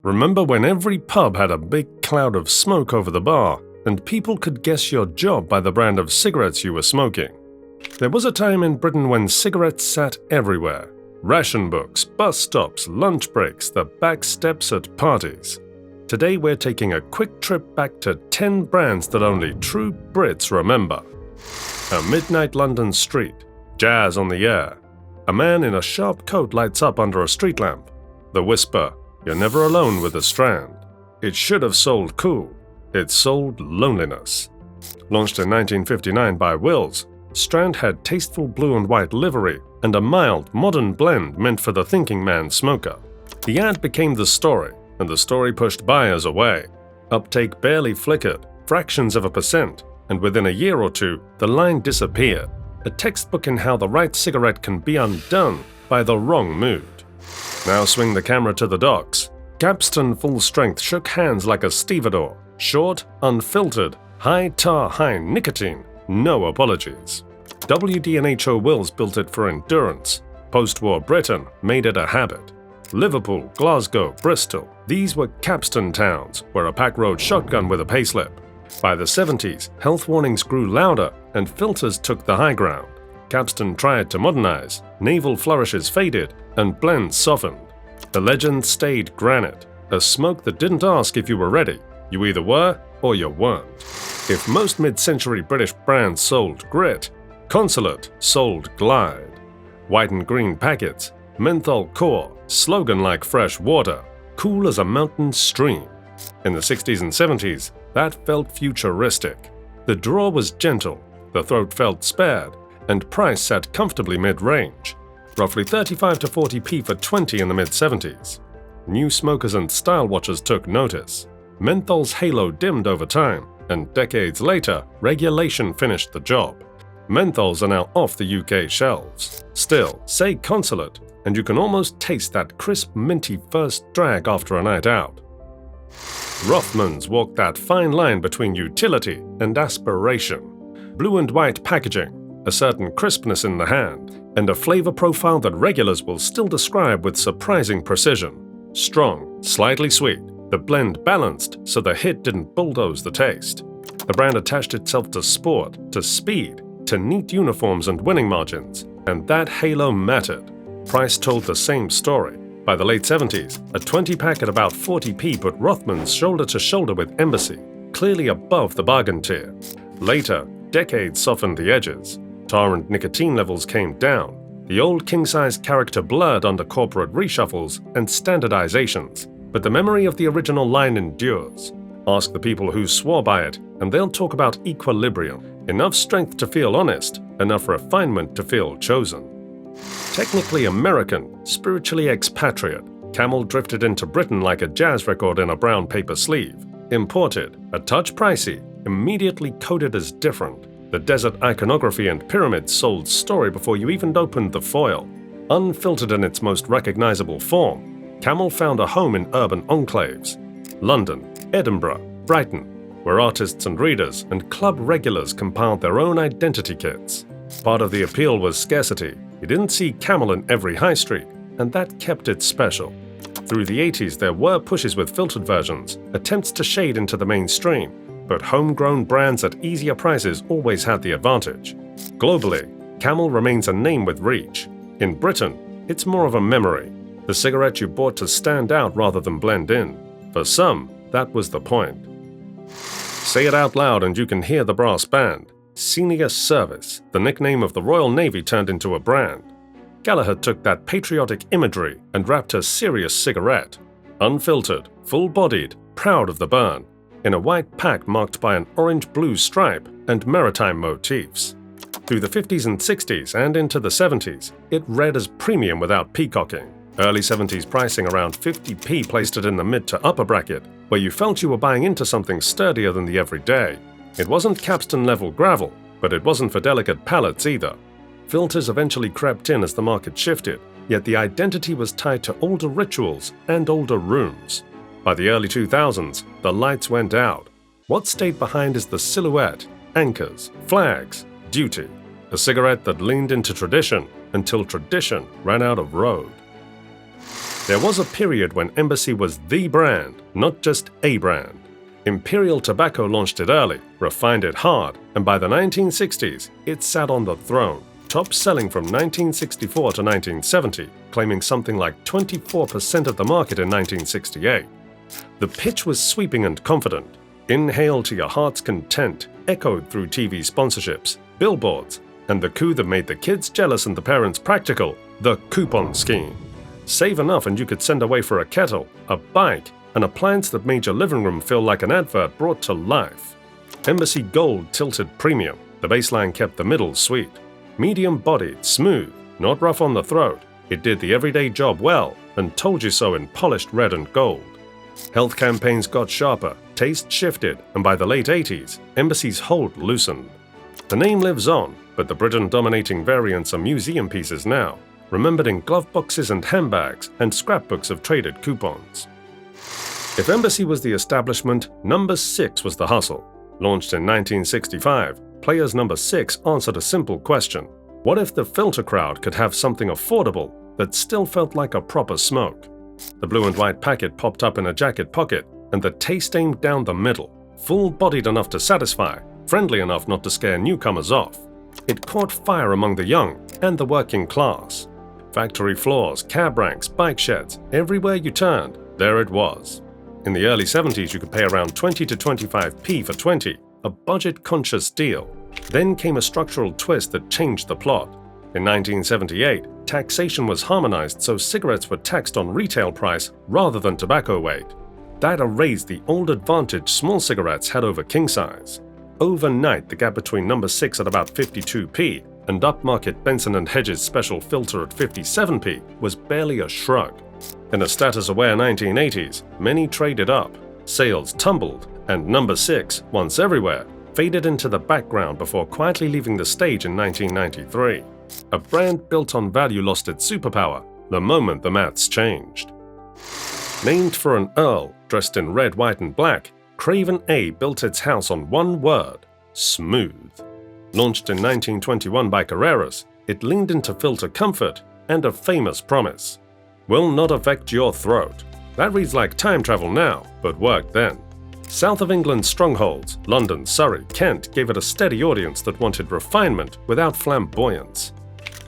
Remember when every pub had a big cloud of smoke over the bar, and people could guess your job by the brand of cigarettes you were smoking? There was a time in Britain when cigarettes sat everywhere. Ration books, bus stops, lunch breaks, the back steps at parties. Today we're taking a quick trip back to 10 brands that only true Brits remember. A midnight London street, jazz on the air. A man in a sharp coat lights up under a street lamp. The whisper, "You're never alone with the Strand." It should have sold cool. It sold loneliness. Launched in 1959 by Wills, Strand had tasteful blue and white livery and a mild, modern blend meant for the thinking man smoker. The ad became the story, and the story pushed buyers away. Uptake barely flickered, fractions of a percent, and within a year or two, the line disappeared. A textbook in how the right cigarette can be undone by the wrong mood. Now swing the camera to the docks. Capstan Full Strength shook hands like a stevedore. Short, unfiltered, high tar, high nicotine, no apologies. WD&HO Wills built it for endurance. Post-war Britain made it a habit. Liverpool, Glasgow, Bristol, these were Capstan towns, where a pack rode shotgun with a payslip. By the 70s, health warnings grew louder and filters took the high ground. Capstan tried to modernize, naval flourishes faded, and blends softened. The legend stayed granite, a smoke that didn't ask if you were ready. You either were or you weren't. If most mid-century British brands sold grit, Consulate sold glide. White and green packets, menthol core, slogan like fresh water, cool as a mountain stream. In the 60s and 70s, that felt futuristic. The draw was gentle, the throat felt spared, and price sat comfortably mid-range. Roughly 35 to 40p for 20 in the mid-70s. New smokers and style watchers took notice. Menthol's halo dimmed over time, and decades later, regulation finished the job. Menthols are now off the UK shelves. Still, say Consulate, and you can almost taste that crisp, minty first drag after a night out. Rothmans walked that fine line between utility and aspiration. Blue and white packaging, a certain crispness in the hand, and a flavor profile that regulars will still describe with surprising precision. Strong, slightly sweet, the blend balanced so the hit didn't bulldoze the taste. The brand attached itself to sport, to speed, to neat uniforms and winning margins, and that halo mattered. Price told the same story. By the late 70s, a 20-pack at about 40p put Rothmans shoulder to shoulder with Embassy, clearly above the bargain tier. Later, decades softened the edges. Tar and nicotine levels came down. The old king-size character blurred under corporate reshuffles and standardizations, but the memory of the original line endures. Ask the people who swore by it, and they'll talk about equilibrium. Enough strength to feel honest, enough refinement to feel chosen. Technically American, spiritually expatriate, Camel drifted into Britain like a jazz record in a brown paper sleeve. Imported, a touch pricey, immediately coded as different. The desert iconography and pyramids sold story before you even opened the foil. Unfiltered in its most recognizable form, Camel found a home in urban enclaves. London, Edinburgh, Brighton, where artists and readers and club regulars compiled their own identity kits. Part of the appeal was scarcity. You didn't see Camel in every high street, and that kept it special. Through the 80s, there were pushes with filtered versions, attempts to shade into the mainstream, but homegrown brands at easier prices always had the advantage. Globally, Camel remains a name with reach. In Britain, it's more of a memory, the cigarette you bought to stand out rather than blend in. For some, that was the point. Say it out loud and you can hear the brass band. Senior Service, the nickname of the Royal Navy turned into a brand. Gallagher took that patriotic imagery and wrapped a serious cigarette. Unfiltered, full-bodied, proud of the burn, in a white pack marked by an orange-blue stripe and maritime motifs. Through the 50s and 60s and into the 70s, it read as premium without peacocking. Early 70s pricing around 50p placed it in the mid to upper bracket, where you felt you were buying into something sturdier than the everyday. It wasn't Capstan-level gravel, but it wasn't for delicate palates either. Filters eventually crept in as the market shifted, yet the identity was tied to older rituals and older rooms. By the early 2000s, the lights went out. What stayed behind is the silhouette, anchors, flags, duty. A cigarette that leaned into tradition until tradition ran out of road. There was a period when Embassy was the brand, not just a brand. Imperial Tobacco launched it early, refined it hard, and by the 1960s, it sat on the throne, top selling from 1964 to 1970, claiming something like 24% of the market in 1968. The pitch was sweeping and confident. Inhale to your heart's content echoed through TV sponsorships, billboards, and the coup that made the kids jealous and the parents practical, the coupon scheme. Save enough and you could send away for a kettle, a bike, an appliance that made your living room feel like an advert brought to life. Embassy Gold tilted premium. The baseline kept the middle sweet. Medium-bodied, smooth, not rough on the throat. It did the everyday job well and told you so in polished red and gold. Health campaigns got sharper, taste shifted, and by the late 80s, Embassy's hold loosened. The name lives on, but the Britain-dominating variants are museum pieces now, remembered in glove boxes and handbags and scrapbooks of traded coupons. If Embassy was the establishment, Number 6 was the hustle. Launched in 1965, Players Number 6 answered a simple question. What if the filter crowd could have something affordable that still felt like a proper smoke? The blue and white packet popped up in a jacket pocket, and the taste aimed down the middle, full-bodied enough to satisfy, friendly enough not to scare newcomers off. It caught fire among the young and the working class. Factory floors, cab ranks, bike sheds, everywhere you turned, there it was. In the early 70s, you could pay around 20 to 25p for 20, a budget-conscious deal. Then came a structural twist that changed the plot. In 1978, taxation was harmonized so cigarettes were taxed on retail price rather than tobacco weight. That erased the old advantage small cigarettes had over king size. Overnight, the gap between Number 6 at about 52p and upmarket Benson & Hedges special filter at 57p was barely a shrug. In the status-aware 1980s, many traded up, sales tumbled, and Number 6, once everywhere, faded into the background before quietly leaving the stage in 1993. A brand built on value lost its superpower the moment the maths changed. Named for an earl dressed in red, white, and black, Craven A built its house on one word: smooth. Launched in 1921 by Carreras, it leaned into filter comfort and a famous promise: will not affect your throat. That reads like time travel now, but worked then. South of England's strongholds, London, Surrey, Kent, gave it a steady audience that wanted refinement without flamboyance.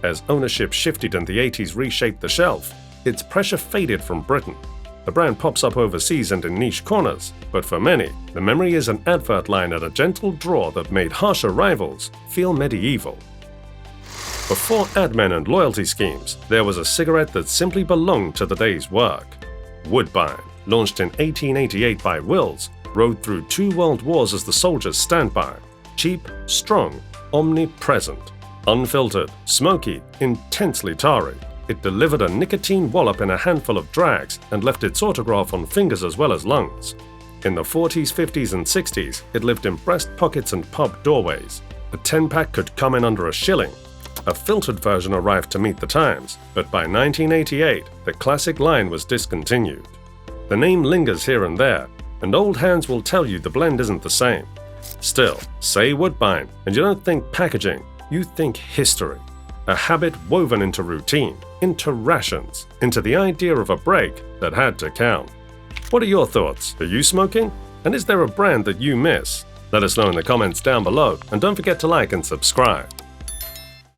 As ownership shifted and the 80s reshaped the shelf, its pressure faded from Britain. The brand pops up overseas and in niche corners, but for many, the memory is an advert line at a gentle draw that made harsher rivals feel medieval. Before ad men and loyalty schemes, there was a cigarette that simply belonged to the day's work. Woodbine, launched in 1888 by Wills, rode through 2 world wars as the soldier's standby. Cheap, strong, omnipresent. Unfiltered, smoky, intensely tarry. It delivered a nicotine wallop in a handful of drags and left its autograph on fingers as well as lungs. In the 40s, 50s, and 60s, it lived in breast pockets and pub doorways. A 10-pack could come in under a shilling. A filtered version arrived to meet the times, but by 1988, the classic line was discontinued. The name lingers here and there, and old hands will tell you the blend isn't the same. Still, say Woodbine, and you don't think packaging, you think history. A habit woven into routine, into rations, into the idea of a break that had to count. What are your thoughts? Are you smoking? And is there a brand that you miss? Let us know in the comments down below, and don't forget to like and subscribe.